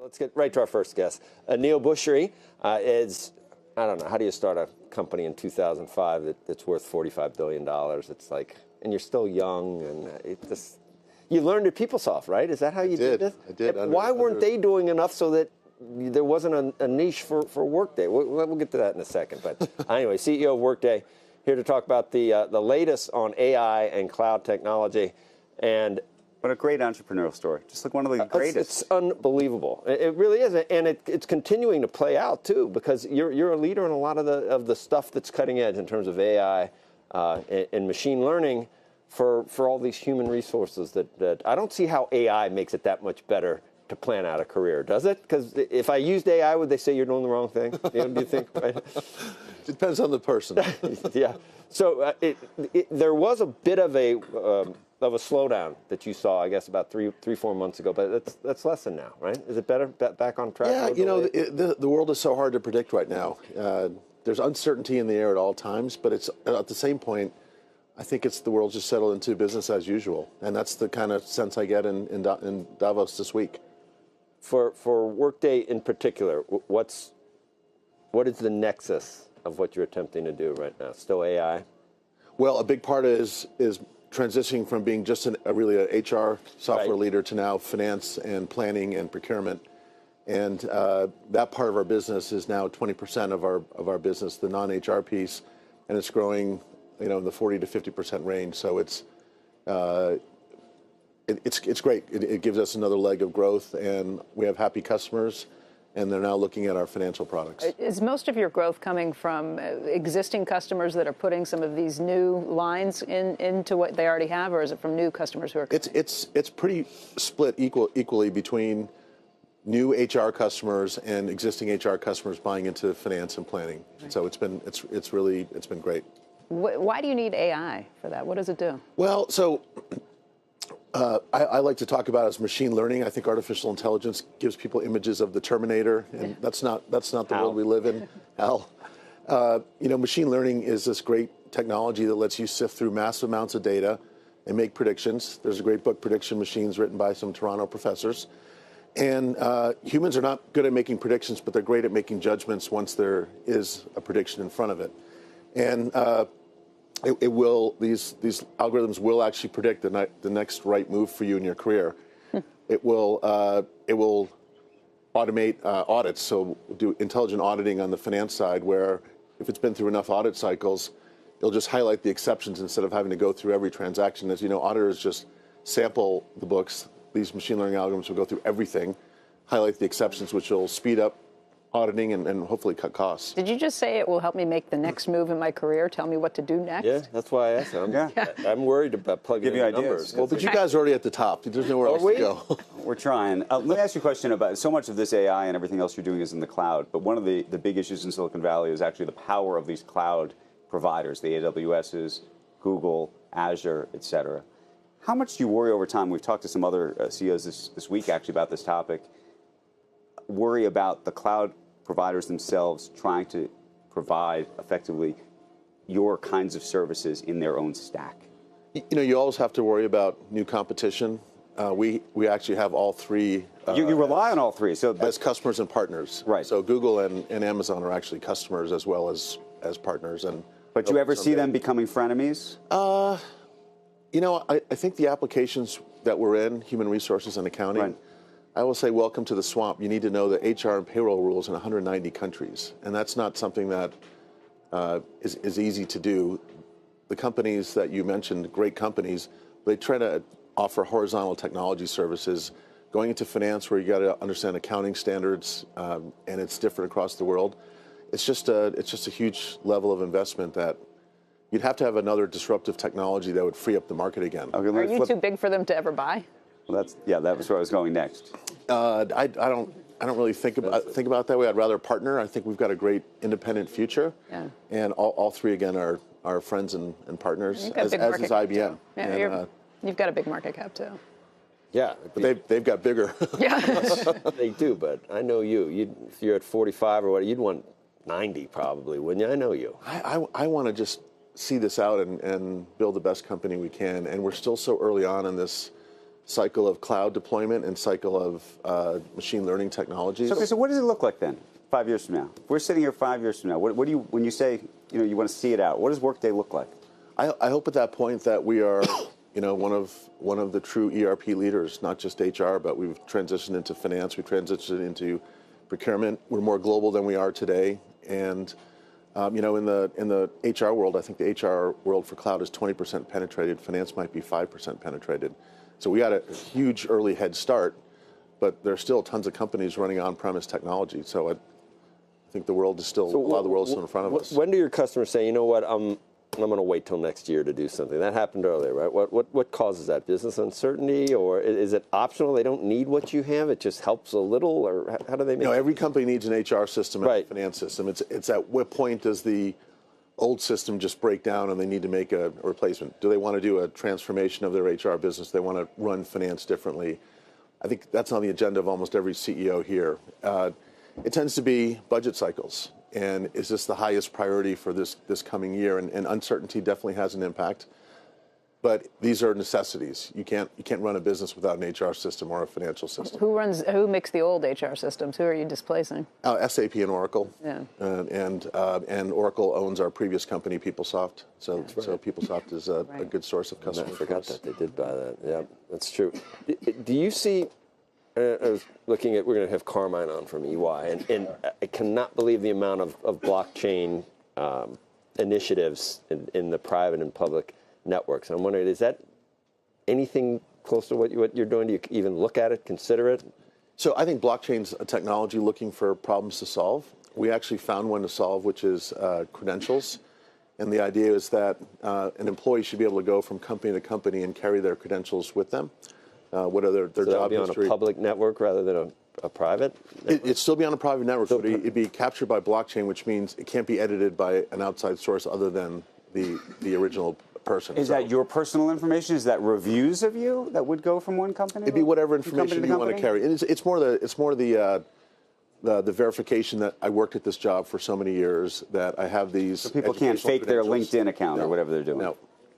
Let's get right to our first guest. Aneel Bhusri is, I don't know, how do you start a company in 2005 that's worth $45 billion? It's like, and you're still young, and it just, you learned at PeopleSoft, right? Is that how you did this? I did. Why weren't they doing enough so that there wasn't a niche for Workday? We'll get to that in a second. But anyway, CEO of Workday, here to talk about the latest on AI and cloud technology. And what a great entrepreneurial story. Just like one of the greatest. It's unbelievable. It really is. And it's continuing to play out, too, because you're a leader in a lot of the stuff that's cutting edge in terms of AI and machine learning for all these human resources that I don't see how AI makes it that much better to plan out a career, does it? Because if I used AI, would they say you're doing the wrong thing? Do you think? Right? Depends on the person. Yeah. So there was a bit of a slowdown that you saw, I guess, about three, 4 months ago, but that's lessened now, right? Is it better, back on track? Yeah, you know, the world is so hard to predict right now. There's uncertainty in the air at all times, but it's at the same point, I think it's the world just settled into business as usual, and that's the kind of sense I get in Davos this week. For Workday in particular, what is the nexus of what you're attempting to do right now? Still AI? Well, a big part is transitioning from being just really an HR software leader to now finance and planning and procurement. And that part of our business is now 20% of our business, the non-HR piece, and it's growing, you know, in the 40 to 50% range. So it's great. It gives us another leg of growth, and we have happy customers, and they're now looking at our financial products. Is most of your growth coming from existing customers that are putting some of these new lines into what they already have, or is it from new customers who are coming? It's pretty split equally between new HR customers and existing HR customers buying into finance and planning. Right. So it's been great. Why do you need AI for that? What does it do? Well, so I like to talk about it as machine learning. I think artificial intelligence gives people images of the Terminator, and that's not the world we live in. Hal, you know, machine learning is this great technology that lets you sift through massive amounts of data and make predictions. There's a great book, Prediction Machines, written by some Toronto professors. And humans are not good at making predictions, but they're great at making judgments once there is a prediction in front of it. And these algorithms will actually predict the next right move for you in your career. It will automate audits, so do intelligent auditing on the finance side, where if it's been through enough audit cycles, it'll just highlight the exceptions instead of having to go through every transaction. As you know, auditors just sample the books. These machine learning algorithms will go through everything, highlight the exceptions, which will speed up auditing and hopefully cut costs. Did you just say it will help me make the next move in my carear, tell me what to do next? Yeah, that's why I asked him. I'm worried about plugging in numbers. Well, but you guys are already at the top. There's nowhere else to go. We're trying. Let me ask you a question about, so much of this AI and everything else you're doing is in the cloud, but one of the big issues in Silicon Valley is actually the power of these cloud providers, the AWSs, Google, Azure, et cetera. How much do you worry over time? We've talked to some other CEOs this week actually about this topic. Worry about the cloud providers themselves trying to provide effectively your kinds of services in their own stack? You know, you always have to worry about new competition. We actually have all three. You rely on all three, so as customers and partners. Right. So Google and Amazon are actually customers as well as partners. But you ever see them becoming frenemies? You know, I think the applications that we're in, human resources and accounting, right. I will say welcome to the swamp. You need to know the HR and payroll rules in 190 countries, and that's not something that is easy to do. The companies that you mentioned, great companies, they try to offer horizontal technology services. Going into finance, where you got to understand accounting standards, and it's different across the world. It's just a huge level of investment that you'd have to have another disruptive technology that would free up the market again. Okay, are you too big for them to ever buy? Well, that was where I was going next. I don't really think about it that way. I'd rather partner. I think we've got a great independent future, and all three again are friends and partners, as is IBM. Yeah, you've got a big market cap too. Yeah, but they've got bigger. Yeah, they do. But I know you. If you're at 45 or what, you'd want 90 probably, wouldn't you? I know you. I want to just see this out and build the best company we can, and we're still so early on in this cycle of cloud deployment and cycle of machine learning technologies. Okay, so what does it look like then, 5 years from now? If we're sitting here 5 years from now, what do you, when you say, you want to see it out, what does Workday look like? I hope at that point that we are, one of the true ERP leaders, not just HR, but we've transitioned into finance, we've transitioned into procurement. We're more global than we are today, and in the HR world, I think the HR world for cloud is 20% penetrated. Finance might be 5% penetrated. So we got a huge early head start, but there's still tons of companies running on-premise technology. So I think the world is still, a lot of the world is still in front of us. When do your customers say, you know what, I'm going to wait till next year to do something? That happened earlier, right? What causes that? Business uncertainty, or is it optional? They don't need what you have. It just helps a little, or how do they make it? Every company needs an HR system and Right. a finance system. It's at what point does the old system just break down and they need to make a replacement? Do they want to do a transformation of their HR business? They want to run finance differently. I think that's on the agenda of almost every CEO here. It tends to be budget cycles. And is this the highest priority for this coming year? And uncertainty definitely has an impact. But these are necessities. You can't run a business without an HR system or a financial system. Who makes the old HR systems? Who are you displacing? SAP and Oracle. Yeah. And Oracle owns our previous company, PeopleSoft. So PeopleSoft is a good source of customers. I forgot that they did buy that. Yeah, that's true. Do you see? I was looking at, we're going to have Carmine on from EY, and I cannot believe the amount of blockchain initiatives in the private and public networks. I'm wondering, is that anything close to what you're doing? Do you even look at it, consider it? So I think blockchain's a technology looking for problems to solve. We actually found one to solve, which is credentials. And the idea is that an employee should be able to go from company to company and carry their credentials with them. What are their So job be on history? a public network rather than a private network? It'd still be on a private network, but it'd be captured by blockchain, which means it can't be edited by an outside source other than the original person. Is that your personal information? Is that reviews of you that would go from one company? It'd be whatever information you want to carry. And it's more the verification that I worked at this job for so many years that I have these. So people can't fake their LinkedIn account or whatever they're doing.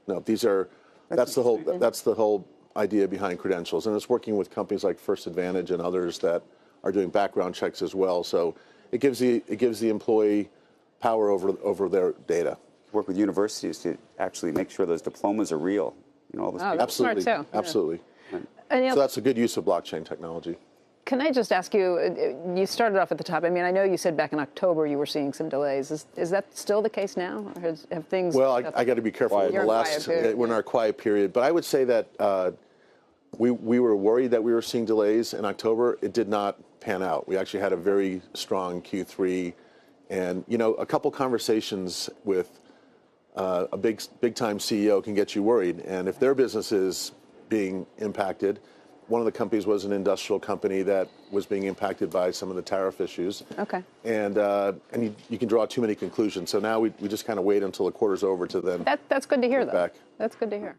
No. These are that's the whole idea behind credentials, and it's working with companies like First Advantage and others that are doing background checks as well. So it gives the employee power over their data. Work with universities to actually make sure those diplomas are real. All this. That's Absolutely, smart too. absolutely. Aneel, So that's a good use of blockchain technology. Can I just ask you, you started off at the top. I mean, I know you said back in October you were seeing some delays. Is that still the case now? Or have things... Well, I got to be careful. We're in our quiet period. But I would say that we were worried that we were seeing delays in October. It did not pan out. We actually had a very strong Q3. And, a couple conversations with a big-time CEO can get you worried. And if their business is being impacted... One of the companies was an industrial company that was being impacted by some of the tariff issues. Okay. And you can draw too many conclusions. So now we just kind of wait until the quarter's over to then. That's good to hear, though. Back. That's good to hear.